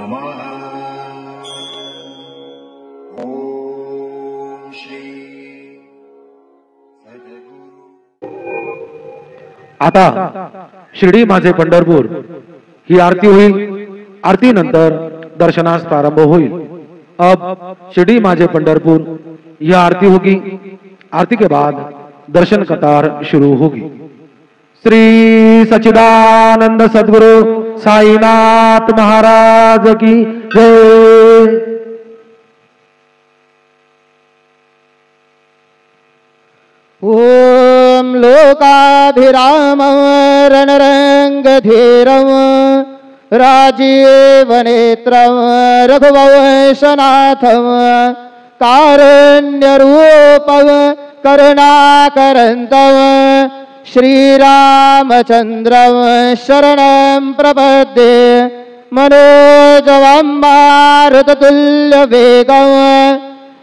नमः। ओम श्री सद्गुरु। आता शिर्डी माझे पंढरपूर ही आरती होईल। आरती नंतर दर्शनास प्रारंभ होईल। अब शिर्डी माझे पंढरपुर यह आरती होगी। आरती के बाद दर्शन कतार शुरू होगी। श्री सच्चिदानंद सद्गुरु साईनाथ महाराज की जय। ओम लोकाभिरामं रणरंगधीरं राजीव नेत्रं रघुवंशनाथं कारुण्यरूपं करुणाकरन्तं श्रीरामचन्द्रं शरणं प्रपद्ये। मनोजवं मारुततुल्यवेगं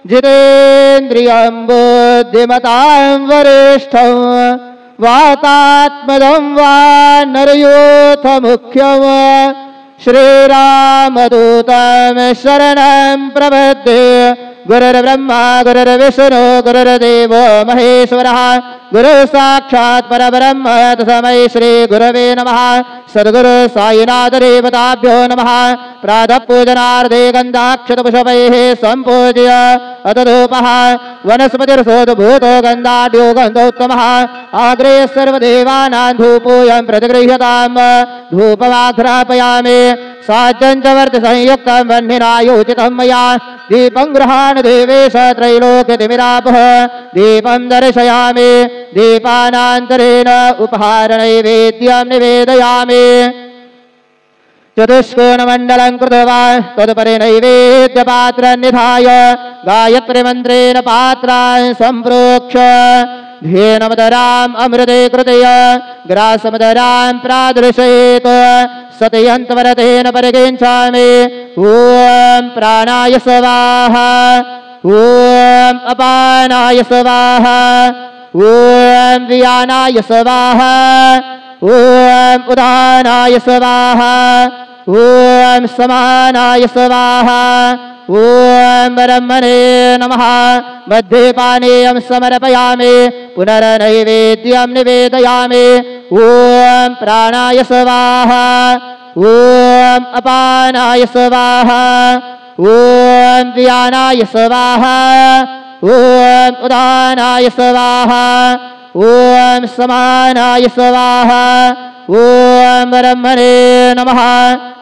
जितेन्द्रियं बुद्धिमतां वरिष्ठं वातात्मजं वानरयूथमुख्यं श्रीरामदूतं शरणं प्रपद्ये। गुरुर्ब्रह्मा गुरुर्विष्णु गुरुर्देवो महेश्वरः गुरुसाक्षात् परब्रह्म तस्मै श्री गुरवे नमः। सद्गुरु साईनाथ देवताभ्यो नमः। प्रातः पूजनार्थे गन्धाक्षतपुष्पैः सम्पूज्य अतधूपः वनस्पतिर्सोद्भूतो गन्धाढ्यो गन्धोत्तमः। अग्रे सर्वदेवानां धूपोऽयं प्रतिगृह्यताम्। धूपमाघ्रापयामि साज्जञ्चवर्ति संयुक्तं वह्निना योजितं मया। दीपं गृहाण देवेश त्रैलोक्यतिमिरापः। दीपं दर्शयामि दीपानान्तरेण उपहारनैवेद्यं निवेदयामि। चतुष्कोणमण्डलं कृत्वा तदुपरि नैवेद्यपात्रं निधाय गायत्रीमन्त्रेण पात्रान् सम्प्रोक्ष धेनुमदराम् अमृते कृतय ग्रासमदरां प्रादृशयेत् सतयन्तवरतेन परिगृह्णामि। ॐ प्राणाय स्वाहा ॐ अपानाय स्वाहा ॐ व्यानाय स्वाहा ॐ उदानाय स्वाहा ॐ समानाय स्वाहा ॐ ब्रह्मणे नमः। मध्यपानीयं समर्पयामि पुनर्नैवेद्यं निवेदयामि। ॐ प्राणाय स्वाहा ॐ अपानाय स्वाहा ॐ व्यानाय स्वाहा ॐ उदानाय स्वाहा ॐ समानाय स्वाहा ॐ ब्रह्मणे नमः।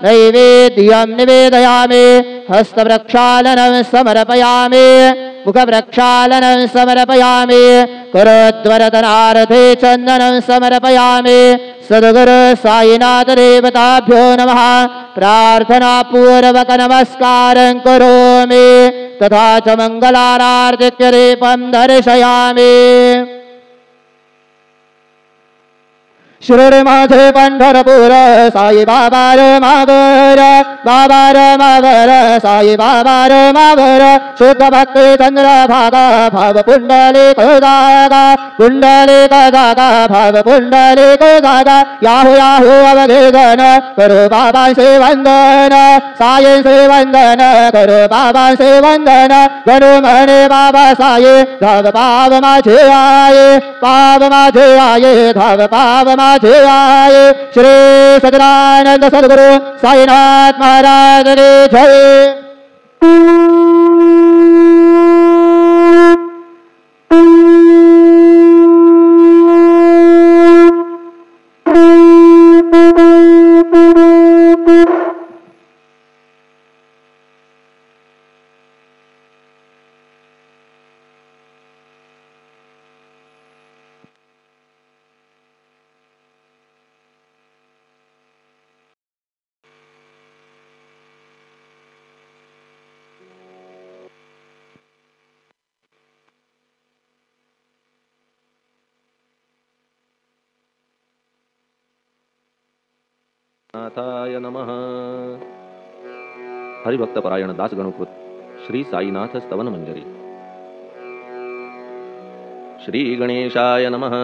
नैवेद्यं निवेदयामि। हस्तप्रक्षालनं समर्पयामि मुखप्रक्षालनं समर्पयामि। करोद्वरदनार्थे चन्दनं समर्पयामि। सद्गुरु साईनाथ देवताभ्यो नमः। प्रार्थनापूर्वक नमस्कारं करोमि तथा च मङ्गलारार्तिक्यदीपं दर्शयामि। शिर्डी माझे पंढरपूर साई बाबा रे मावर बाबा रे मावर साई बाबा रे मावर शुद्ध भक्ति चंद्र भागा भाव पुंडलिक दागा पुंडलिक दागा भाव पुंडलिक दागा। याहू याहू अवधेगन करो बाबा से वंदन साई से वंदन करो बाबा से वंदन। गरु मने बाबा साई धाव पाव माझे आये पाव माझे आये धाव पाव माझे आये। श्री सच्चिदानंद सद्गुरु साईनाथ महाराज की जय। नाथाय नमः। हरिभक्तपरायण दास गणकृत श्री साईनाथ स्तवन मंजरी। श्री गणेशाय नमः।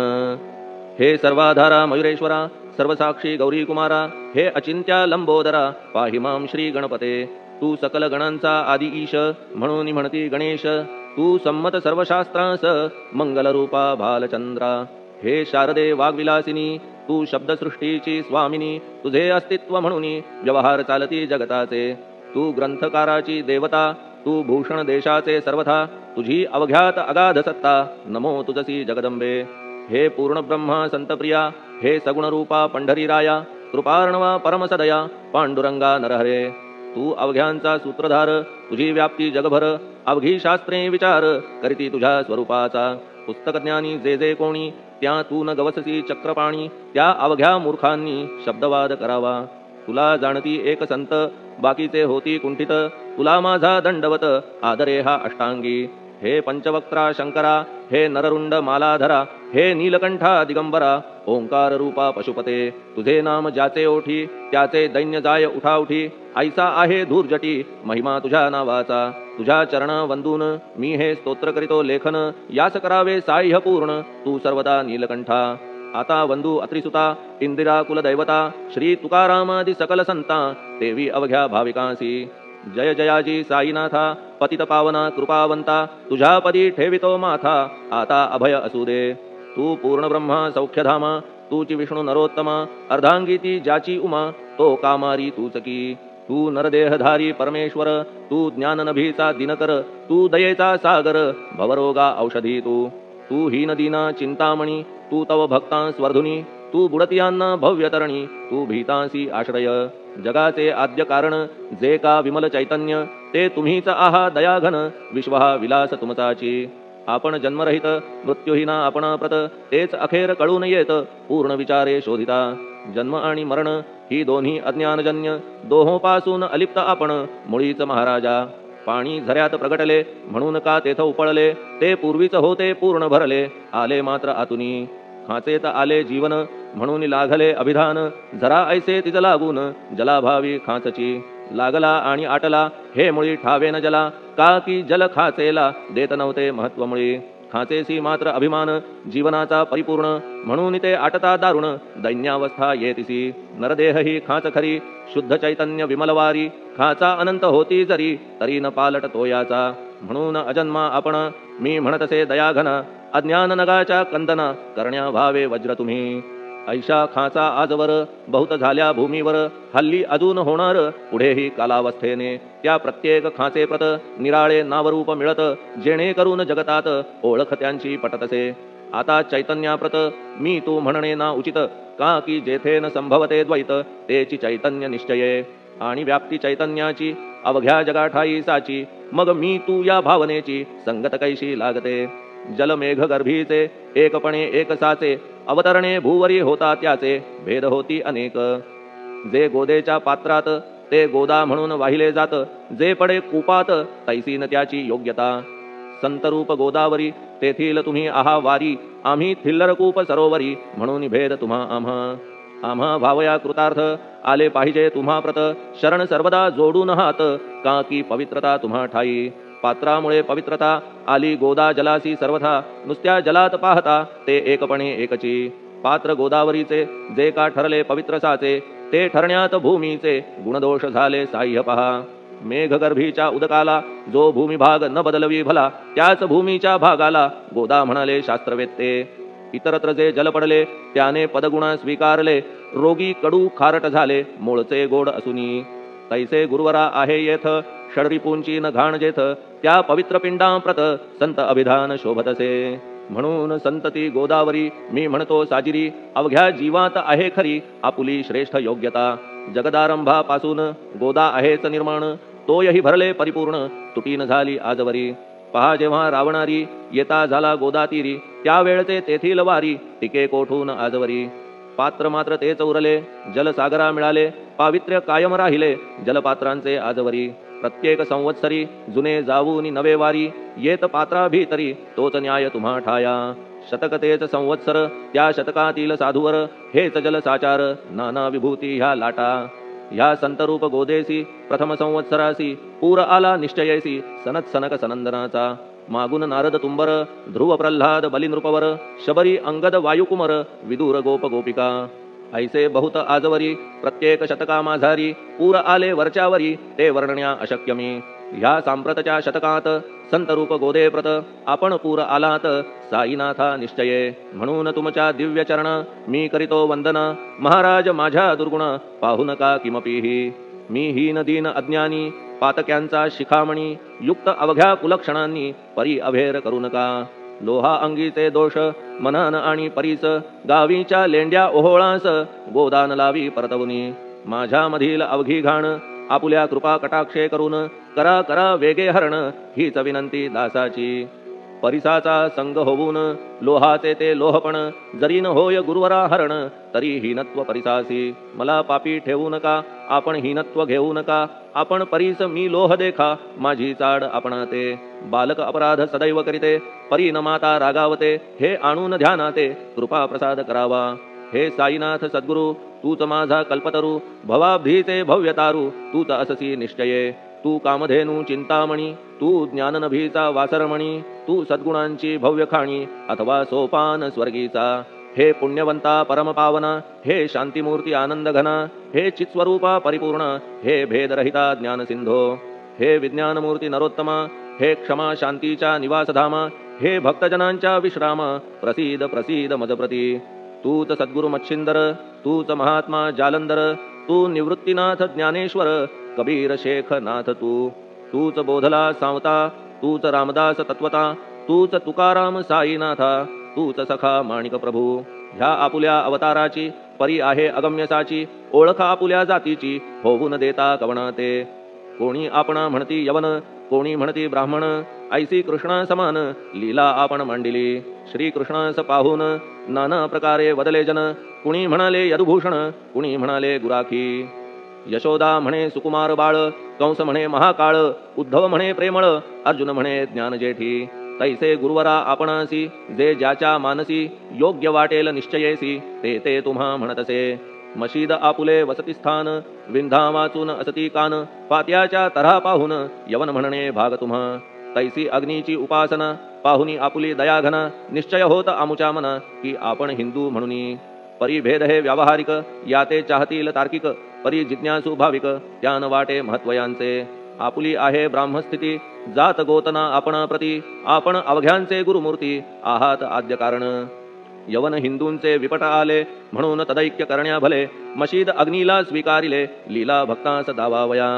हे सर्वाधारा मयुरेश्वरा सर्वसाक्षी गौरी कुमारा हे अचिंत्या लंबोदरा पाहि मां श्री गणपते तू सकल गणांचा आदी ईश म्हणून म्हणती गणेश तू संमत सर्वशास्त्रांस मंगलरूपा भालचंद्रा हे शारदे वाग्विलासिनी तू शब्दसृष्टीची स्वामिनी तुझे अस्तित्व म्हणून व्यवहार चालती जगताचे तू ग्रंथकाराची देवता तू भूषण देशाचे सर्वथा तुझी अवघ्यात अगाध सत्ता नमो तुझसी जगदंबे हे पूर्ण ब्रह्मा संतप्रिया हे सगुणरूपा पंढरीराया कृपार्णवा परमसदया पांडुरंगा नरहरे तू अवघ्यांचा सूत्रधार तुझी व्याप्ती जगभर अवघी शास्त्रे विचार करीती तुझ्या स्वरूपाचा पुस्तकज्ञानी जे जे कोणी त्या तू न गवससी चक्रपाणी त्या अवघ्या मूर्खांनी शब्दवाद करावा तुला जाणती एक संत बाकीचे होती कुंठित तुला माझा दंडवत आदरे हा अष्टांगी हे पंचवक्त्रा शंकरा हे नररुंड मालाधरा हे नीलकंठा दिगंबरा ओंकार रूपा पशुपते तुझे नाम ज्याचे ओठी त्याचे दैन्य जाय उठा उठी ऐसा आहे धूर्जटी महिमा तुझ्या नावाचा तुझ्या चरण वंदून मी हे स्तोत्र करीतो लेखन यास करावे साह्य पूर्ण तू सर्वदा नीलकंठा आता वंदू अत्रिसुता इंदिरा कुलदैवता श्री तुकारामादि सकल संता देवी अवघ्या भाविकांसी जय जयाजी साईनाथा पतित पावना कृपावंता तुझ्या पदी ठेवितो माथा आता अभय असू दे तू पूर्ण ब्रह्मा सौख्यधामा तूची विष्णू नरोत्तमा अर्धांगी ती ज्याची उमा तो कामारी तूच की तू नरदेहधारी परमेश्वर तू ज्ञाननभीचा दिनकर तू दयेचा सागर भवरोगा औषधी तू हीन दीना चिंतामणी तू तव भक्तां स्वर्धुनी तू बुडतियांना भव्यतरणी तू भीतांसी आश्रय जगाचे आद्य कारण जे का विमल चैतन्य ते तुम्हीच आहा दयाघन विश्वहा विलास तुमचाची आपण जन्मरहित मृत्यूहीना आपण प्रत तेच अखेर कळून येत पूर्ण विचारे शोधिता जन्म आणि मरण ही दोन्ही अज्ञानजन्य दोहोपासून अलिप्त आपण मुळीच महाराजा पाणी झऱ्यात प्रगटले म्हणून का तेथ उपळले ते पूर्वीच होते पूर्ण भरले आले मात्र आतुनी खाचेत आले जीवन म्हणून लागले अभिधान जरा ऐसे तिज लागून जलाभावी खाचची लागला आणि आटला हे मुळी ठावेन जला का की जल खाचेला देत नव्हते महत्व मुळी खाचेसी मात्र अभिमान जीवनाचा परिपूर्ण म्हणून ते आटता दारुण दैन्यावस्था येतिसी नरदेह ही खाच खरी शुद्ध चैतन्य विमलवारी खाचा अनंत होती जरी तरी न पालट तोयाचा म्हणून अजन्मा आपण मी म्हणतसे दयाघन अज्ञान नगाच्या कंदना करण्या भावे वज्र तुम्ही ऐशा खाचा आजवर बहुत झाल्या भूमीवर हल्ली अजून होणार पुढेही कालावस्थेने त्या प्रत्येक खाचे प्रत निराळे नावरूप मिळत जेणे करून जगतात ओळख त्यांची पटतसे आता चैतन्याप्रत मी तू म्हणणे ना उचित का की जेथे न संभवते द्वैत तेची चैतन्य निश्चये आणि व्याप्ती चैतन्याची अवघ्या जगाठाई साची मग मी तू या भावनेची संगत कैशी लागते जलमेघ गर्भीचे एकपणे एक साचे अवतरणे भूवरी होता त्याचे भेद होती अनेक जे गोदेच्या पात्रात ते गोदा म्हणून वाहिले जात जे पडे कूपात तैसीन त्याची योग्यता संतरूप गोदावरी तेथील तुम्ही आहा वारी आम्ही थिल्लरकूप सरोवरी म्हणून भेद तुम्हा आम्हा भावया कृतार्थ आले पाहिजे तुम्हा प्रत शरण सर्वदा जोडून हात का की पवित्रता तुम्हा ठाई पात्रामुळे पवित्रता आली गोदा जलासी सर्वथा नुसत्या जलात पाहता ते एकपणे एकची पात्र गोदावरीचे जे का ठरले पवित्र साचे ते ठरण्यात भूमीचे गुणदोष झाले साह्य पहा मेघगर्भीच्या उदकाला जो भूमिभाग न बदलवी भला त्याच भूमीच्या भागाला गोदा म्हणाले शास्त्रवेत्ते इतरत्र जे जल पडले त्याने पदगुण स्वीकारले रोगी कडू खारट झाले मूळचे गोड असुनी तैसे गुरुवरा आहे येथ षडरिपूंची न घाण जेथ त्या पवित्र पिंडांप्रत संत अभिधान शोभतसे म्हणून संतती गोदावरी मी म्हणतो साजिरी अवघ्या जीवात आहे खरी आपुली श्रेष्ठ योग्यता जगदारंभापासून गोदा आहेच निर्माण तोयही भरले परिपूर्ण तुटीन झाली आजवरी पहा जेव्हा रावणारी येता झाला गोदातीरी त्यावेळचे तेथील वारी टिके कोठून आजवरी पात्र मात्र तेच उरले जलसागरा मिळाले पावित्र्य कायम राहिले जलपात्रांचे आजवरी प्रत्येक संवत्सरी जुने जाऊनी नवे वारी येत पात्रा भीतरी तोच न्याय तुम्हा ठाया शतक तेच संवत्सर त्या शतकातील साधूवर हेच जलसाचार नाना विभूती ह्या लाटा ह्या संतरूप गोदेसी प्रथम संवत्सरासी पूर आला निश्चयेसी सनत सनक सनंदनाचा मागून नारद तुंबर ध्रुव प्रल्हाद बलिनृपवर शबरी अंगद वायुकुमर विदूर गोप गोपिका ऐसे बहुत आजवरी प्रत्येक शतका माझारी पूर आले वरच्यावरी ते वर्णण्या अशक्य मी. ह्या सांप्रतच्या शतकात संतरूप गोदे प्रत आपण पूर आलात साईनाथा निश्चये. म्हणून तुमच्या दिव्य चरण मी करीतो वंदन. महाराज माझ्या दुर्गुण पाहू नका किमपीही. मी हीन दीन अज्ञानी पातक्यांचा शिखामणी युक्त अवघ्या कुलक्षणांनी परी अभेर करू नका. लोहा अंगीचे दोष मनन आणि परीस गावीच्या लेंड्या ओहोळास गोदान लावी परतवनी. माझ्या मधील अवघी घाण आपुल्या कृपा कटाक्षे करून करा करा वेगे हरण हीच विनंती दासाची. परिसाचा संग होऊन लोहाचे ते लोहपण जरी न होय गुरुवरा हरण तरी हीनत्व परिसासी. मला पापी ठेवू नका आपण हीनत्व घेऊ नका. आपण परीस मी लोह देखा माझी चाड आपणाते. बालक अपराध सदैव करीते परी न माता रागावते. हे आणून ध्यानाते कृपा प्रसाद करावा. हे साईनाथ सद्गुरु तूच माझा कल्पतरू भवाब्धीचे भव्यतारू तूच अससी निश्चये. तू कामधेनू चिंतामणी तू ज्ञाननभीचा वासरमणी. तू सद्गुणांची भव्य खाणी अथवा सोपान स्वर्गीचा. हे पुण्यवंता परमपावना हे शांतिमूर्ती आनंद घना. हे चित्स्वरूपा परिपूर्ण हे भेदरहिता ज्ञानसिंधो. हे विज्ञानमूर्ती नरोत्तमा हे क्षमा शांतीच्या निवासधामा. हे भक्तजनांच्या विश्राम प्रसीद प्रसीद मजप्रती. तूच सद्गुरु मच्छिंदर तूच महात्मा जालंधर. तू निवृत्तीनाथ ज्ञानेश्वर कबीर शेख नाथ तू. तूच बोधला सांवता तूच रामदास तत्वता. तूच तुकाराम साईनाथा तूच सखा माणिक प्रभू. ह्या आपुल्या अवताराची परी आहे अगम्यसाची. ओळख आपुल्या जातीची होऊन देता कवणाते. कोणी आपणा म्हणती यवन कोणी म्हणती ब्राह्मण. ऐसी कृष्णा समान लीला आपण मांडिली. श्रीकृष्णास पाहून नाना प्रकारे वदले जन. कुणी म्हणाले यदुभूषण कुणी म्हणाले गुराखी. यशोदा म्हणे सुकुमार बाळ. कंस म्हणे महाकाळ. उद्धव म्हणे प्रेमळ. अर्जुन म्हणे ज्ञानजेठी. तैसे गुरुवरा आपणासी जे ज्याच्या मानसी योग्य वाटेल निश्चयेसी ते ते तुम्हा म्हणतसे. मशीद आपुले वसतिस्थान विंधा वाचून असती कान. पात्याच्या तऱ्हा पाहून यवन म्हणणे भाग तुम्हा. तैसी अग्नीची उपासना पाहुनी आपुली दयाघना. निश्चय होत आमुच्या मना की आपण हिंदू म्हणून. परिभेद हे व्यावहारिक याते चाहतील तार्किक. परी जिज्ञासू भाविक त्यान वाटे महत्वयांचे. आपुली आहे ब्राह्मस्थिती जात गोतना आपणा प्रती. आपण अवघ्यांचे गुरुमूर्ती आहात आद्य कारण. यवन हिंदूंचे विपट आले म्हणून तदैक्य करण्या भले. मशीद अग्नीला स्वीकारिले लीला भक्तास दावावया.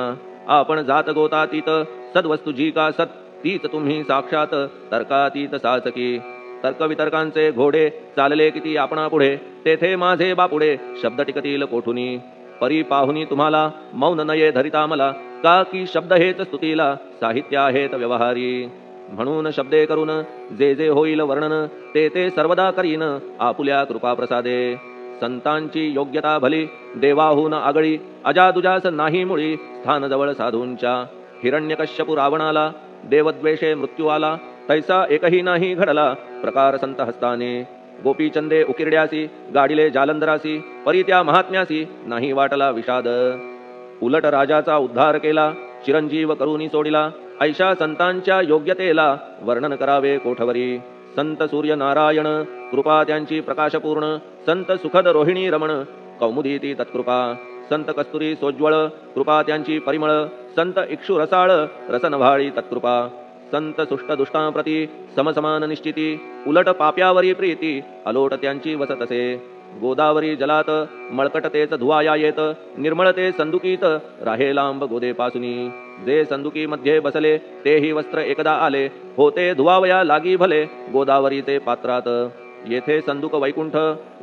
आपण जात गोतातीत सद्वस्तू जी का सत तीच तुम्ही साक्षात तर्कातीत साचकी. तर्कवितर्कांचे घोडे चालले किती आपणा पुढे. तेथे माझे बापुडे शब्द टिकतील कोठुनी. परी पाहुनी तुम्हाला मौन नये धरिता मला. का की शब्द हेच स्तुतीला साहित्य आहेत व्यवहारी. म्हणून शब्दे करून जे जे होईल वर्णन ते ते सर्वदा करीन आपुल्या कृपा प्रसादे. संतांची योग्यता भली देवाहून आगळी. अजादुजास नाही मुळी स्थान जवळ साधूंच्या. हिरण्यकश्यपू रावणाला देवद्वेषे मृत्यू आला. तैसा एकही नाही घडला प्रकार संत हस्ताने. गोपीचंदे उकिरड्यासी गाडिले जालंधरासी. परी त्या महात्म्यासी नाही वाटला विषाद. उलट राजाचा उद्धार केला चिरंजीव करूनी सोडिला. ऐशा संतांच्या योग्यतेला वर्णन करावे कोठवरी. संत सूर्य नारायण कृपा त्यांची प्रकाशपूर्ण. संत सुखद रोहिणी रमण कौमुदीती तत्कृपा. संत कस्तुरी सोज्वळ कृपा त्यांची परिमळ. संत इक्षु रसाळ रसनभाळी तत्कृपा. संत सुष्ट दुष्टांप्रती समसमान निश्चिती. उलट पाप्यावरी प्रीती अलोट त्यांची वसतसे. गोदावरी जलात मळकटतेच धुवाया येत. निर्मळते संदुकीत राहे लांब गोदेपासुनी. जे संदुकी मध्ये बसले तेही वस्त्र एकदा आले. होते धुवावया लागी भले गोदावरीचे पात्रात. येथे संदुक वैकुंठ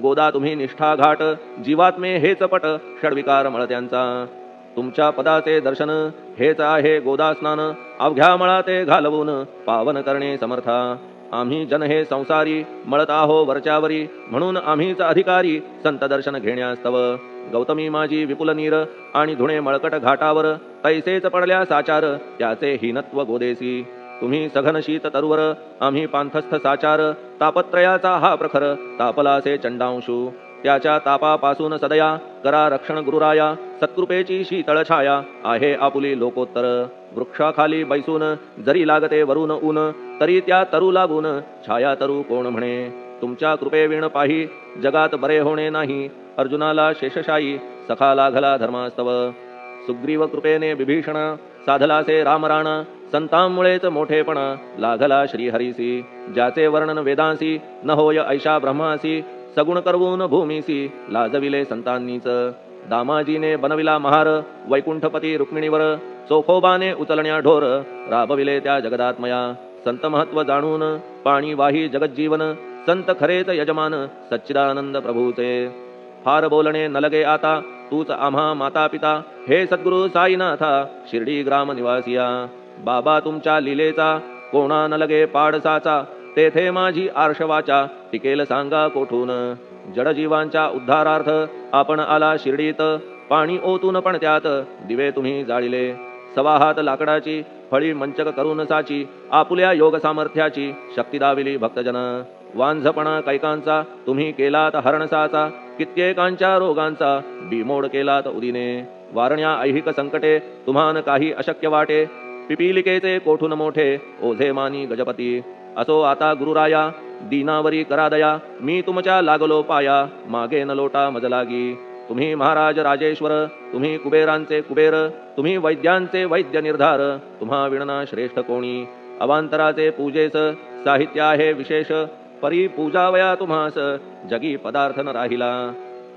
गोदा तुम्ही निष्ठा घाट. जीवात्मे हेच पट षडविकार मळत्यांचा. तुमच्या पदाचे दर्शन हेच आहे गोदा स्नान. अवघ्या मळाते घालवून पावन करणे समर्था. आम्ही जन हे संसारी मळत आहो वरच्यावरी. म्हणून आम्हीच अधिकारी संत दर्शन घेण्यास्तव. गौतमी माझी विपुल नीर आणि धुणे मळकट घाटावर. तैसेच पडल्या साचार त्याचे हीनत्व गोदेसी. तुम्ही सघन शीत तरुवर आम्ही पांथस्थ साचार. तापत्रयाचा हा प्रखर तापलासे चंडांशू. त्याच्या तापापासून सदया करा रक्षण गुरुराया. सत्कृपेची शीतळ छाया आहे आपुली लोकोत्तर. वृक्षाखाली बैसून जरी लागते वरून ऊन तरी त्या तरू लागून छाया तरू कोण म्हणे. तुमच्या कृपेविण पाही जगात बरे होणे नाही. अर्जुनाला शेषशायी सखा लागला धर्मास्तव. सुग्रीव कृपेने विभीषण साधलासे रामराण. संतांमुळेच मोठेपणा लागला श्रीहरीसी. ज्याचे वर्णन वेदांसी न होय ऐशा ब्रह्मासी. सगुण करवून भूमीसी लाजविले संतांनीच. दामाजीने बनविला महार वैकुंठपती रुक्मिणीवर. चोखोबाने उचलण्या ढोर राबविले त्या जगदात्मया. संत महत्व जाणून पाणी वाही जगज्जीवन. संत खरेच यजमान सच्चिदानंद प्रभूचे. फार बोलणे न लगे आता तूच आम्हा माता पिता. हे सद्गुरु साईनाथा शिर्डी ग्राम निवासिया. बाबा तुमच्या लीलेचा कोणा न लगे पाडसाचा. तेथे माझी आर्षवाचा टिकेल सांगा कोठून. जडजीवांच्या उद्धारार्थ आपण आला शिर्डीत. पाणी ओतून पण त्यात दिवे तुम्ही जाळिले. सवा हात लाकडाची फळी मंचक करून साची. आपुल्या योग सामर्थ्याची शक्ती दाविली भक्तजन. वांझपणा कैकांचा तुम्ही केलात हरणसाचा. कित्येकांच्या रोगांचा बिमोड केलात उदिने. वारण्या ऐहिक संकटे तुम्हान काही अशक्य वाटे. पिपीलिकेचे कोठून मोठे ओझे मानी गजपती. असो आता गुरुराया दीनावरी करा दया. मी तुमच्या लागलो पाया मागे न लोटा मज लागी. तुम्ही महाराज राजेश्वर तुम्ही कुबेरांचे कुबेर. तुम्ही वैद्यांचे वैद्य निर्धार. तुम्हा विणना श्रेष्ठ कोणी. अवांतराचे पूजेस साहित्य आहे विशेष. परी पूजावया तुम्हास जगी पदार्थ न राहिला.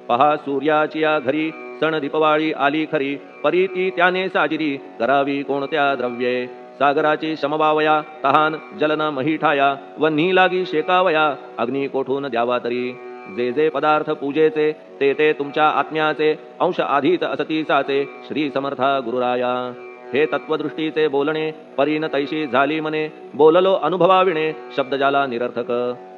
पहा सूर्याची या घरी सण दीपवाळी आली खरी. परी ती त्याने साजिरी करावी कोणत्या द्रव्ये. सागराची शमवावया तहान जलन मही ठाया. वन्ही लागी शेकावया अग्नी कोठून द्यावा तरी. जे जे पदार्थ पूजेचे ते ते तुमच्या आत्म्याचे. अंश आधीच असतीसाचे श्री समर्था गुरुराया. हे तत्वदृष्टीचे बोलणे परीन तैशी झाली मने. बोललो अनुभवाविणे शब्द जाला निरर्थक.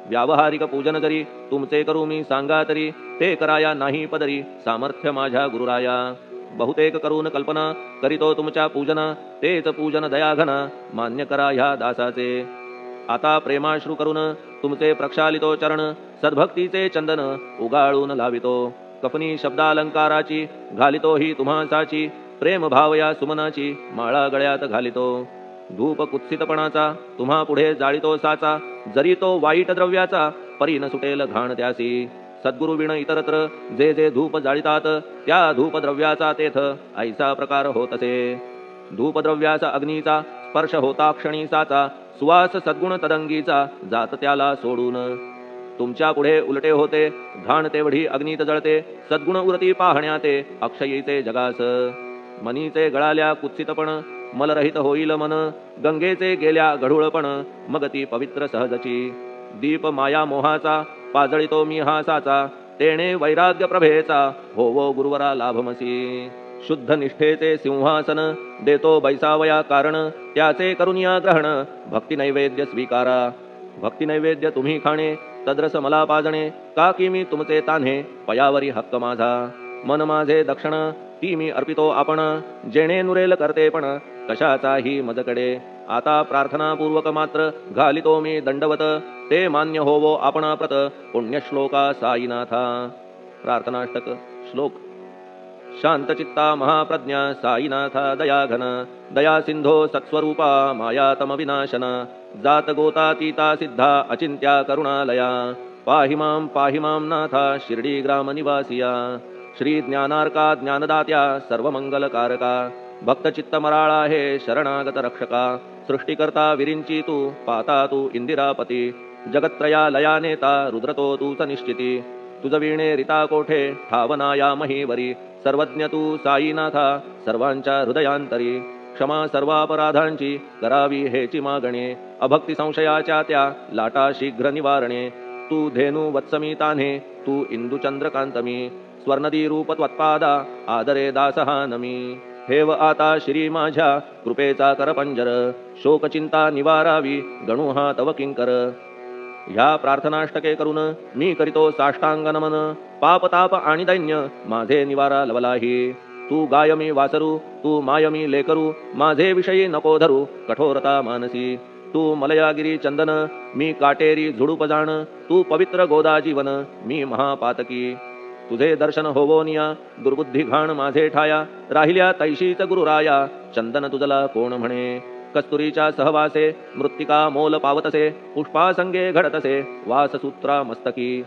व्यावहारिक पूजन जरी तुमचे करू मी सांगा तरी. ते कराया नाही पदरी सामर्थ्य माझ्या गुरुराया. बहुतेक करून कल्पना करीतो तुमच्या पूजना. तेच पूजन दयाघना मान्य करा ह्या दासाचे. आता प्रेमाश्रू करून तुमचे प्रक्षालितो चरण. सद्भक्तीचे चंदन उगाळून लावितो. कफनी शब्दालंकाराची घालितो ही तुम्हासाची. प्रेम भाव या सुमनाची माळा गळ्यात घालितो. धूप कुत्सितपणाचा तुम्हा पुढे जाळितो साचा. जरी तो वाईट द्रव्याचा परी न सुटेल घाण त्यासी. सद्गुरुविण इतरत्र जे जे धूप जाळितात त्या धूपद्रव्याचा तेथ ऐसा प्रकार होतसे. धूपद्रव्याचा अग्नीचा स्पर्श होता क्षणी साचा. सुवास सद्गुण तदंगीचा जात त्याला सोडून. तुमच्या पुढे उलटे होते घाण तेवढी अग्नीत जळते. सद्गुण उरती पाहण्याते अक्षयीचे जगास. मनीचे गळाल्या कुत्सितपण मलरहित होईल मन. गंगेचे गेल्या गढूळपण मग ती पवित्र सहजची. दीप माया मोहाचा पाजळितो मी हासाचा. तेणे वैराग्य प्रभेचा होवो गुरुवरा लाभमसी. शुद्ध निष्ठेचे सिंहासन देतो बैसावया कारण. त्याचे करुनिया ग्रहण भक्ती नैवेद्य स्वीकारा. भक्ती नैवेद्य तुम्ही खाणे तद्रस मला पाजणे. का की मी तुमचे तान्हे पयावरी हक्क माझा. मन माझे दक्षिण ती मी अर्पितो आपण. जेणे नुरेल करते पण कशाचाही मजकडे. आता प्रार्थनापूर्वक मात्र घालितो मी दंडवत. ते मान्य होवो आपणा प्रत पुण्यश्लोका साईनाथा. प्रार्थनाष्टक श्लोक. शांतचित्ता महाप्रज्ञा साईनाथा दयाघन. दया सिंधो सत्स्वरूपा मायातम विनाशन. जात गोतातीता सिद्धा अचिंत्या करुणालया. पाहि मां नाथा शिर्डी ग्राम निवासिया. श्री ज्ञानार्का ज्ञानदात्या सर्वमंगलकारका. भक्तचित्त मराळा हे शरणागत रक्षका. सृष्टिकर्ता विरिंची तू पाता तू इंदिरापती. जगत्त्रया लया नेता रुद्रतो तूच निश्चिती. तुझ वीणे रिता कोठे ठावनाया महीवरी. सर्वज्ञ तू साईनाथा सर्वांच्या हृदयांतरी. क्षमा सर्वापराधांची करावी हेची मागणे. अभक्ती संशयाच्या त्या लाटा शीघ्र निवारणे. तू धेनू वत्समी तान्हे तू इंदुचंद्रकांतमी. स्वर्णदी रूप त्वत्पादा आदरे दासहा नमी. हेव आता श्री माझ्या कृपेचा करपंजर. शोकचिंता निवारावी गणू हा तव किंकर. ह्या प्रार्थनाष्टके करून मी करीतो साष्टांग नमन. पापताप आणि दैन्य माझे निवारा लवलाही. तू गायमी वासरू तू मायमी लेकरू. माझे विषयी नको धरू कठोरता मानसी. तू मलयागिरी चंदन मी काटेरी झुडूप जाण. तू पवित्र गोदा जीवन मी महापातकी. तुझे दर्शन होवोनिया दुर्बुद्धी घाण माझे ठाया. राहिल्या तैशीच गुरुराया चंदन तुझला कोण म्हणे. कस्तुरीच्या सहवासे मृत्तिका मोल पावतसे पुष्पासंगे घडतसे वाससूत्रा मस्तकी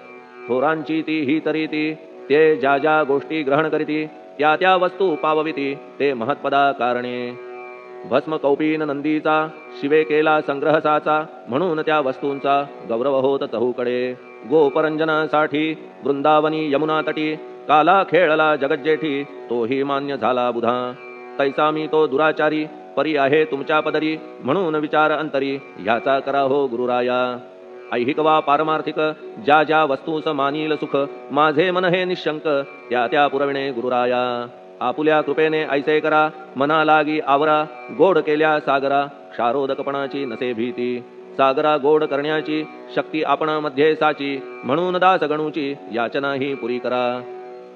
थोरांची ती ही तरी ती ते ज्या ज्या गोष्टी ग्रहण करीती त्या त्या वस्तू पावविती ते महत्पदा कारणे भस्म कौपीन नंदीचा शिवे केला संग्रह साचा म्हणून त्या वस्तूंचा गौरव होत चहूकडे गोपरंजनासाठी वृंदावनी यमुना तटी काला खेळला जगज्जेठी तोही मान्य झाला बुधा तैसा मी तो दुराचारी परी आहे तुमच्या पदरी म्हणून विचार अंतरी ह्याचा करा हो गुरुराया ऐहिक वा पारमार्थिक ज्या ज्या वस्तूस मानील सुख माझे मन हे निशंक त्या त्या पुरविणे गुरुराया आपुल्या कृपेने ऐसे करा मना लागी आवरा गोड केल्या सागरा क्षारोदकपणाची नसे भीती सागरा गोड करण्याची शक्ती आपणामध्ये साची म्हणून दास गणूची याचना ही पुरी करा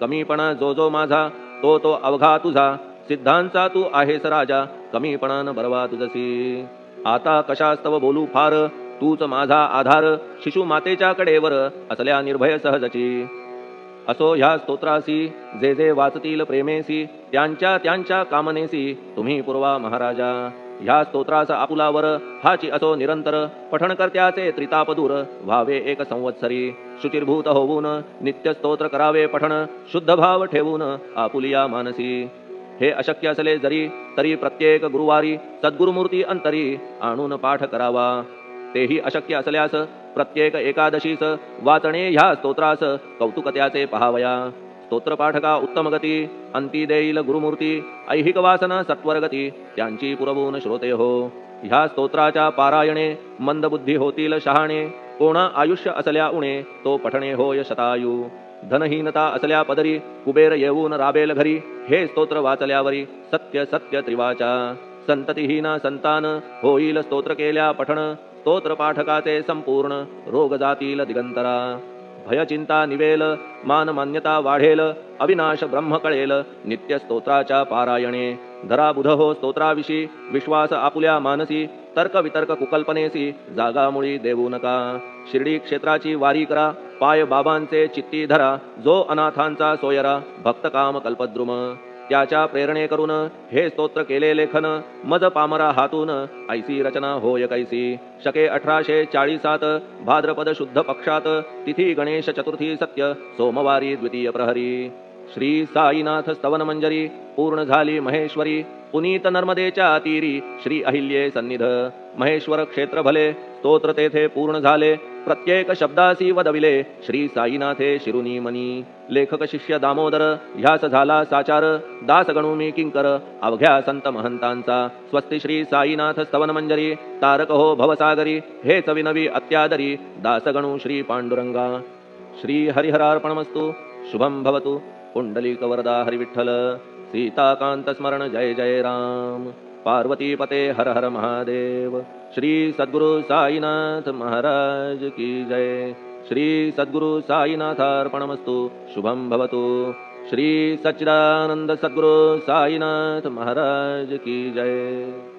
कमीपणा जो जो माझा तो तो अवघा तुझा सिद्धांचा तू आहेस राजा कमीपणान बरवा तुझसी आता कशास्तव बोलू फार तूच माझा आधार शिशु मातेच्या कडेवर असल्या निर्भय सहजची असो ह्या स्तोत्रासी जे जे वाचतील प्रेमेसी त्यांच्या त्यांच्या कामनेसी तुम्ही पुरवा महाराजा ह्या स्तोत्रास आपुलावर हाची असो निरंतर पठणकर्त्याचे त्रिताप दूर व्हावे एक संवत्सरी शुचिर्भूत होऊन नित्य स्तोत्र करावे पठण शुद्ध भाव ठेवून आपुलिया मानसी हे अशक्य असले जरी तरी प्रत्येक गुरुवारी सद्गुरुमूर्ती अंतरी आणून पाठ करावा तेही अशक्य असल्यास प्रत्येक एकादशीस वाचणे ह्या स्तोत्रास कौतुकत्याचे पहावया स्तोत्रपाठका उत्तम गती अंती देईल गुरुमूर्ती ऐहिक वासना सत्वरगती त्यांची पुरवून श्रोते हो ह्या स्तोत्राच्या पारायणे मंदबुद्धी होतील शहाणे कोणा आयुष्य असल्या उणे तो पठणे होय शतायू धनहीनता असल्या पदरी कुबेर येऊन राबेल घरी हे स्तोत्र वाचल्यावरी सत्य सत्य त्रिवाचा संततिहीना संतान होईल स्तोत्र केल्या पठण स्तोत्र पाठकाचे संपूर्ण रोग जातील दिगंतरा भयचिंता निवेल मान मान्यता वाढेल अविनाश ब्रह्म कळेल नित्य स्तोत्राच्या पारायणे धरा बुध हो स्तोत्राविषयी विश्वास आपुल्या मानसी तर्क वितर्क कुकल्पनेसी जागामुळी देऊ नका शिर्डी क्षेत्राची वारी करा पाय बाबांचे चित्ती धरा जो अनाथांचा सोयरा भक्त काम कल्पद्रुम त्याच्या प्रेरणे करून हे स्तोत्र केले लेखन मज पामरा हातून ऐसी रचना होय कैसी शके 1847 भाद्रपद शुद्ध पक्षात तिथी गणेश चतुर्थी सत्य सोमवारी द्वितीय प्रहरी श्री साईनाथ स्तवन मंजरी पूर्ण झाली महेश्वरी पुनीत नर्मदेच्या तीरी श्री अहिल्ये सन्निध महेश्वर क्षेत्र भले स्तोत्र तेथे पूर्ण झाले प्रत्येक शब्दासी वदविले श्री साईनाथे शिरुनी मनी लेखक शिष्य दामोदर ह्यास झाला साचार दास गणू मी किंकर अवघ्या संत महंतांचा स्वस्ति श्री साईनाथ स्तवन मंजरी तारक हो भवसागरी हेच विनवी अत्यादरी दास गणू श्री पांडुरंगा श्री हरिहरार्पणमस्तु शुभम भवतु पुंडलिक वरदा हरिविठ्ठल सीताकांत स्मरण जय जय राम पार्वती पते हर हर महादेव श्री सद्गुरु साईनाथ महाराज की जय श्री सद्गुरु साईनाथार्पणमस्तु शुभम भवतु श्री सच्चिदानंद सद्गुरु साईनाथ महाराज की जय।